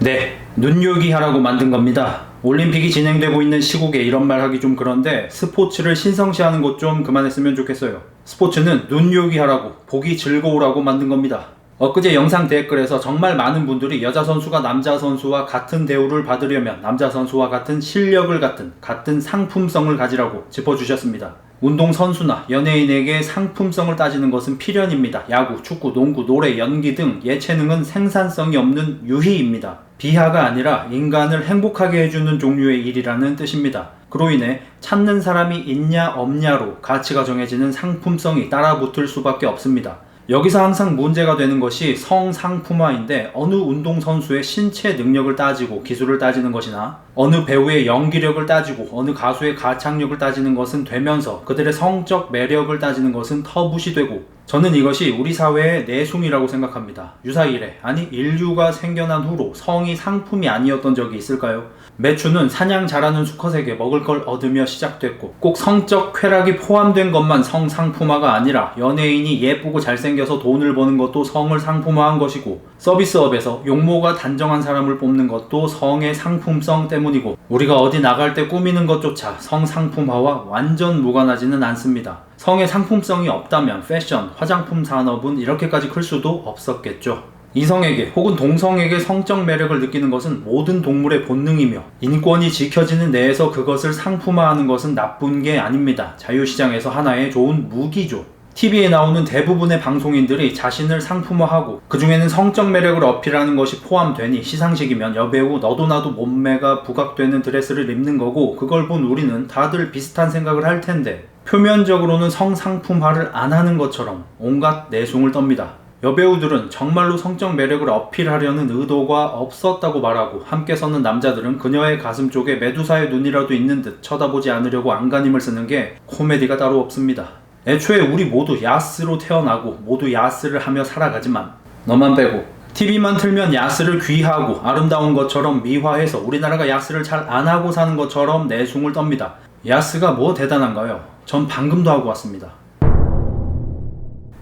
네, 눈요기 하라고 만든 겁니다. 올림픽이 진행되고 있는 시국에 이런 말 하기 좀 그런데 스포츠를 신성시하는 것 좀 그만했으면 좋겠어요. 스포츠는 눈요기 하라고, 보기 즐거우라고 만든 겁니다. 엊그제 영상 댓글에서 정말 많은 분들이 여자 선수가 남자 선수와 같은 대우를 받으려면 남자 선수와 같은 실력을 같은 상품성을 가지라고 짚어주셨습니다. 운동 선수나 연예인에게 상품성을 따지는 것은 필연입니다. 야구, 축구, 농구, 노래, 연기 등 예체능은 생산성이 없는 유희입니다. 비하가 아니라 인간을 행복하게 해주는 종류의 일이라는 뜻입니다. 그로 인해 찾는 사람이 있냐 없냐로 가치가 정해지는 상품성이 따라붙을 수밖에 없습니다. 여기서 항상 문제가 되는 것이 성상품화인데 어느 운동선수의 신체 능력을 따지고 기술을 따지는 것이나 어느 배우의 연기력을 따지고 어느 가수의 가창력을 따지는 것은 되면서 그들의 성적 매력을 따지는 것은 터부시되고, 저는 이것이 우리 사회의 내숭이라고 생각합니다. 유사이래, 아니 인류가 생겨난 후로 성이 상품이 아니었던 적이 있을까요? 매춘은 사냥 잘하는 수컷에게 먹을 걸 얻으며 시작됐고, 꼭 성적 쾌락이 포함된 것만 성상품화가 아니라 연예인이 예쁘고 잘생겨서 돈을 버는 것도 성을 상품화한 것이고, 서비스업에서 용모가 단정한 사람을 뽑는 것도 성의 상품성 때문이고, 우리가 어디 나갈 때 꾸미는 것조차 성상품화와 완전 무관하지는 않습니다. 성의 상품성이 없다면 패션, 화장품 산업은 이렇게까지 클 수도 없었겠죠. 이성에게 혹은 동성에게 성적 매력을 느끼는 것은 모든 동물의 본능이며, 인권이 지켜지는 내에서 그것을 상품화하는 것은 나쁜 게 아닙니다. 자유시장에서 하나의 좋은 무기죠. TV에 나오는 대부분의 방송인들이 자신을 상품화하고 그 중에는 성적 매력을 어필하는 것이 포함되니 시상식이면 여배우 너도 나도 몸매가 부각되는 드레스를 입는 거고, 그걸 본 우리는 다들 비슷한 생각을 할 텐데 표면적으로는 성상품화를 안 하는 것처럼 온갖 내숭을 떱니다. 여배우들은 정말로 성적 매력을 어필하려는 의도가 없었다고 말하고, 함께 서는 남자들은 그녀의 가슴 쪽에 메두사의 눈이라도 있는 듯 쳐다보지 않으려고 안간힘을 쓰는 게 코미디가 따로 없습니다. 애초에 우리 모두 야스로 태어나고 모두 야스를 하며 살아가지만, 너만 빼고 TV만 틀면 야스를 귀하고 아름다운 것처럼 미화해서 우리나라가 야스를 잘 안하고 사는 것처럼 내숭을 떱니다. 야스가 뭐 대단한가요? 전 방금도 하고 왔습니다.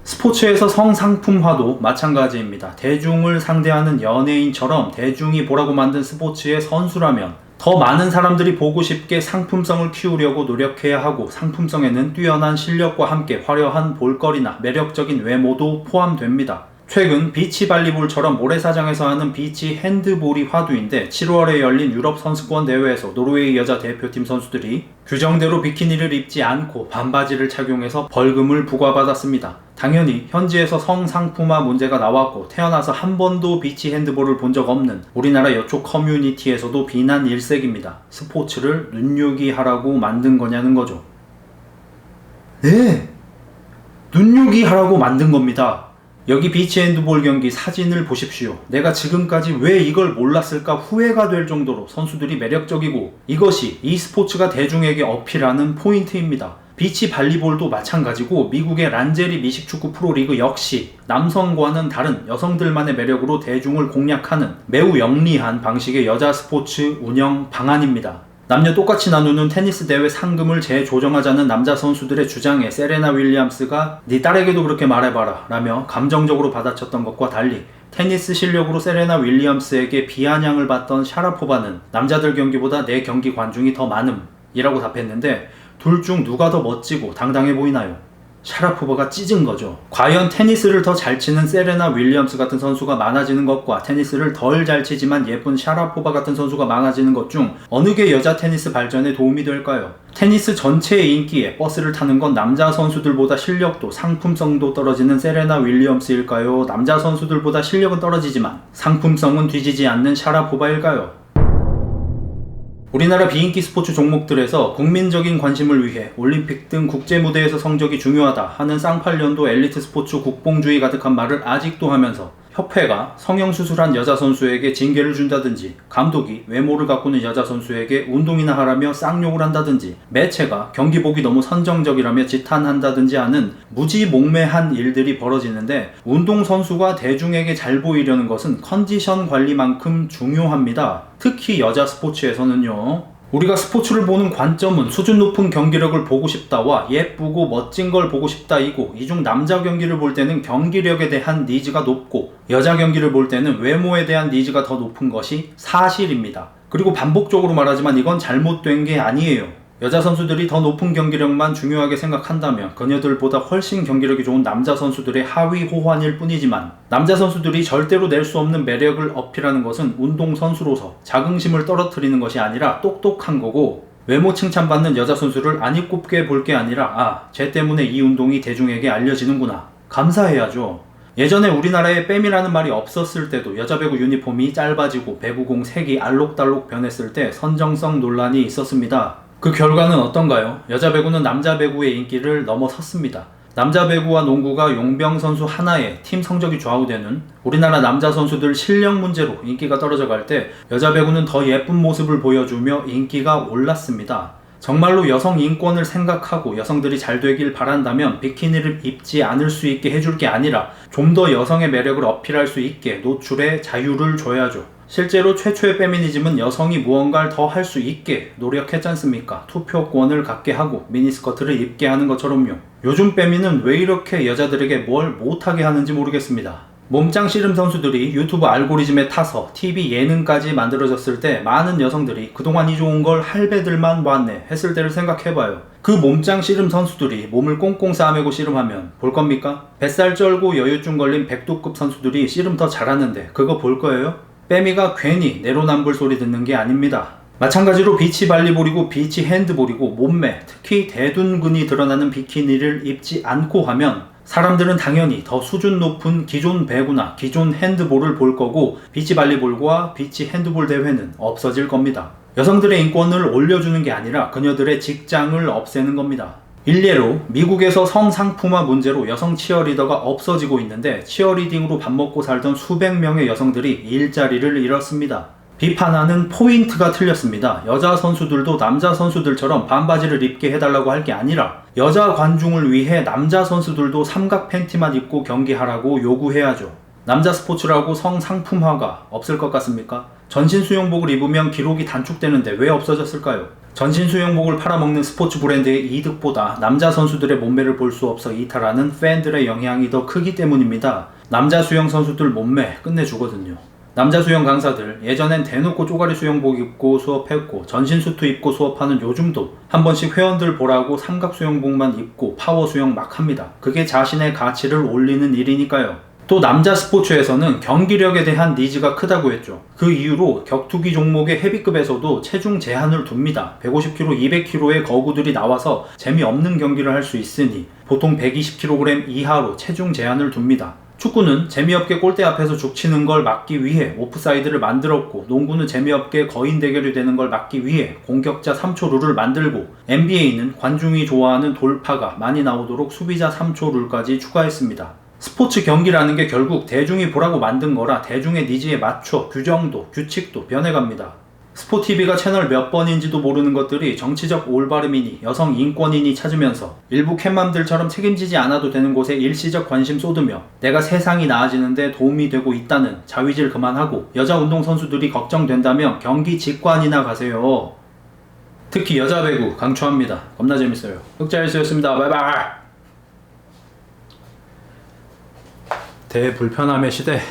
스포츠에서 성상품화도 마찬가지입니다. 대중을 상대하는 연예인처럼 대중이 보라고 만든 스포츠의 선수라면 더 많은 사람들이 보고 싶게 상품성을 키우려고 노력해야 하고, 상품성에는 뛰어난 실력과 함께 화려한 볼거리나 매력적인 외모도 포함됩니다. 최근 비치 발리볼처럼 모래사장에서 하는 비치 핸드볼이 화두인데, 7월에 열린 유럽 선수권 대회에서 노르웨이 여자 대표팀 선수들이 규정대로 비키니를 입지 않고 반바지를 착용해서 벌금을 부과받았습니다. 당연히 현지에서 성상품화 문제가 나왔고, 태어나서 한 번도 비치 핸드볼을 본 적 없는 우리나라 여초 커뮤니티에서도 비난 일색입니다. 스포츠를 눈요기 하라고 만든 거냐는 거죠. 네, 눈요기 하라고 만든 겁니다. 여기 비치 핸드볼 경기 사진을 보십시오. 내가 지금까지 왜 이걸 몰랐을까 후회가 될 정도로 선수들이 매력적이고, 이것이 e스포츠가 대중에게 어필하는 포인트입니다. 비치 발리볼도 마찬가지고, 미국의 란제리 미식축구 프로리그 역시 남성과는 다른 여성들만의 매력으로 대중을 공략하는 매우 영리한 방식의 여자 스포츠 운영 방안입니다. 남녀 똑같이 나누는 테니스 대회 상금을 재조정하자는 남자 선수들의 주장에 세레나 윌리엄스가 "네 딸에게도 그렇게 말해봐라" 라며 감정적으로 받아쳤던 것과 달리, 테니스 실력으로 세레나 윌리엄스에게 비아냥을 받던 샤라포바는 남자들 경기보다 내 경기 관중이 더 많음 이라고 답했는데, 둘 중 누가 더 멋지고 당당해 보이나요? 샤라포바가 찢은 거죠. 과연 테니스를 더 잘 치는 세레나 윌리엄스 같은 선수가 많아지는 것과 테니스를 덜 잘 치지만 예쁜 샤라포바 같은 선수가 많아지는 것 중 어느 게 여자 테니스 발전에 도움이 될까요? 테니스 전체의 인기에 버스를 타는 건 남자 선수들보다 실력도 상품성도 떨어지는 세레나 윌리엄스일까요? 남자 선수들보다 실력은 떨어지지만 상품성은 뒤지지 않는 샤라포바일까요? 우리나라 비인기 스포츠 종목들에서 국민적인 관심을 위해 올림픽 등 국제 무대에서 성적이 중요하다 하는 쌍팔년도 엘리트 스포츠 국뽕주의 가득한 말을 아직도 하면서, 협회가 성형수술한 여자 선수에게 징계를 준다든지, 감독이 외모를 가꾸는 여자 선수에게 운동이나 하라며 쌍욕을 한다든지, 매체가 경기복이 너무 선정적이라며 지탄한다든지 하는 무지몽매한 일들이 벌어지는데, 운동선수가 대중에게 잘 보이려는 것은 컨디션 관리만큼 중요합니다. 특히 여자 스포츠에서는요. 우리가 스포츠를 보는 관점은 수준 높은 경기력을 보고 싶다와 예쁘고 멋진 걸 보고 싶다이고, 이 중 남자 경기를 볼 때는 경기력에 대한 니즈가 높고 여자 경기를 볼 때는 외모에 대한 니즈가 더 높은 것이 사실입니다. 그리고 반복적으로 말하지만 이건 잘못된 게 아니에요. 여자 선수들이 더 높은 경기력만 중요하게 생각한다면 그녀들보다 훨씬 경기력이 좋은 남자 선수들의 하위 호환일 뿐이지만, 남자 선수들이 절대로 낼 수 없는 매력을 어필하는 것은 운동선수로서 자긍심을 떨어뜨리는 것이 아니라 똑똑한 거고, 외모 칭찬받는 여자 선수를 안 이꼽게 볼 게 아니라 쟤 때문에 이 운동이 대중에게 알려지는구나, 감사해야죠. 예전에 우리나라에 뺨이라는 말이 없었을 때도 여자 배구 유니폼이 짧아지고 배구공 색이 알록달록 변했을 때 선정성 논란이 있었습니다. 그 결과는 어떤가요? 여자 배구는 남자 배구의 인기를 넘어섰습니다. 남자 배구와 농구가 용병 선수 하나에 팀 성적이 좌우되는 우리나라 남자 선수들 실력 문제로 인기가 떨어져 갈 때 여자 배구는 더 예쁜 모습을 보여주며 인기가 올랐습니다. 정말로 여성 인권을 생각하고 여성들이 잘 되길 바란다면 비키니를 입지 않을 수 있게 해줄 게 아니라 좀 더 여성의 매력을 어필할 수 있게 노출의 자유를 줘야죠. 실제로 최초의 페미니즘은 여성이 무언가를 더 할 수 있게 노력했지 않습니까? 투표권을 갖게 하고 미니스커트를 입게 하는 것처럼요. 요즘 페미는 왜 이렇게 여자들에게 뭘 못하게 하는지 모르겠습니다. 몸짱 씨름 선수들이 유튜브 알고리즘에 타서 TV 예능까지 만들어졌을 때 많은 여성들이 그동안 이 좋은 걸 할배들만 봤네 했을 때를 생각해봐요. 그 몸짱 씨름 선수들이 몸을 꽁꽁 싸매고 씨름하면 볼 겁니까? 뱃살 쩔고 여유증 걸린 백두급 선수들이 씨름 더 잘하는데 그거 볼 거예요? 빼미가 괜히 내로남불 소리 듣는 게 아닙니다. 마찬가지로 비치 발리볼이고 비치 핸드볼이고 몸매, 특히 대둔근이 드러나는 비키니를 입지 않고 하면 사람들은 당연히 더 수준 높은 기존 배구나 기존 핸드볼을 볼 거고, 비치 발리볼과 비치 핸드볼 대회는 없어질 겁니다. 여성들의 인권을 올려주는 게 아니라 그녀들의 직장을 없애는 겁니다. 일례로 미국에서 성상품화 문제로 여성 치어리더가 없어지고 있는데, 치어리딩으로 밥 먹고 살던 수백 명의 여성들이 일자리를 잃었습니다. 비판하는 포인트가 틀렸습니다. 여자 선수들도 남자 선수들처럼 반바지를 입게 해달라고 할 게 아니라 여자 관중을 위해 남자 선수들도 삼각 팬티만 입고 경기하라고 요구해야죠. 남자 스포츠라고 성상품화가 없을 것 같습니까? 전신 수영복을 입으면 기록이 단축되는데 왜 없어졌을까요? 전신 수영복을 팔아먹는 스포츠 브랜드의 이득보다 남자 선수들의 몸매를 볼 수 없어 이탈하는 팬들의 영향이 더 크기 때문입니다. 남자 수영 선수들 몸매 끝내주거든요. 남자 수영 강사들, 예전엔 대놓고 쪼가리 수영복 입고 수업했고 전신 수트 입고 수업하는 요즘도 한 번씩 회원들 보라고 삼각 수영복만 입고 파워 수영 막 합니다. 그게 자신의 가치를 올리는 일이니까요. 또 남자 스포츠에서는 경기력에 대한 니즈가 크다고 했죠. 그 이유로 격투기 종목의 헤비급에서도 체중 제한을 둡니다. 150kg, 200kg의 거구들이 나와서 재미없는 경기를 할 수 있으니 보통 120kg 이하로 체중 제한을 둡니다. 축구는 재미없게 골대 앞에서 죽치는 걸 막기 위해 오프사이드를 만들었고, 농구는 재미없게 거인 대결이 되는 걸 막기 위해 공격자 3초 룰을 만들고, NBA는 관중이 좋아하는 돌파가 많이 나오도록 수비자 3초 룰까지 추가했습니다. 스포츠 경기라는 게 결국 대중이 보라고 만든 거라 대중의 니즈에 맞춰 규정도 규칙도 변해갑니다. 스포티비가 채널 몇 번인지도 모르는 것들이 정치적 올바름이니 여성 인권이니 찾으면서 일부 캣맘들처럼 책임지지 않아도 되는 곳에 일시적 관심 쏟으며 내가 세상이 나아지는데 도움이 되고 있다는 자위질 그만하고, 여자 운동선수들이 걱정된다면 경기 직관이나 가세요. 특히 여자 배구 강추합니다. 겁나 재밌어요. 흑자일수였습니다. 바이바이. 대불편함의 시대.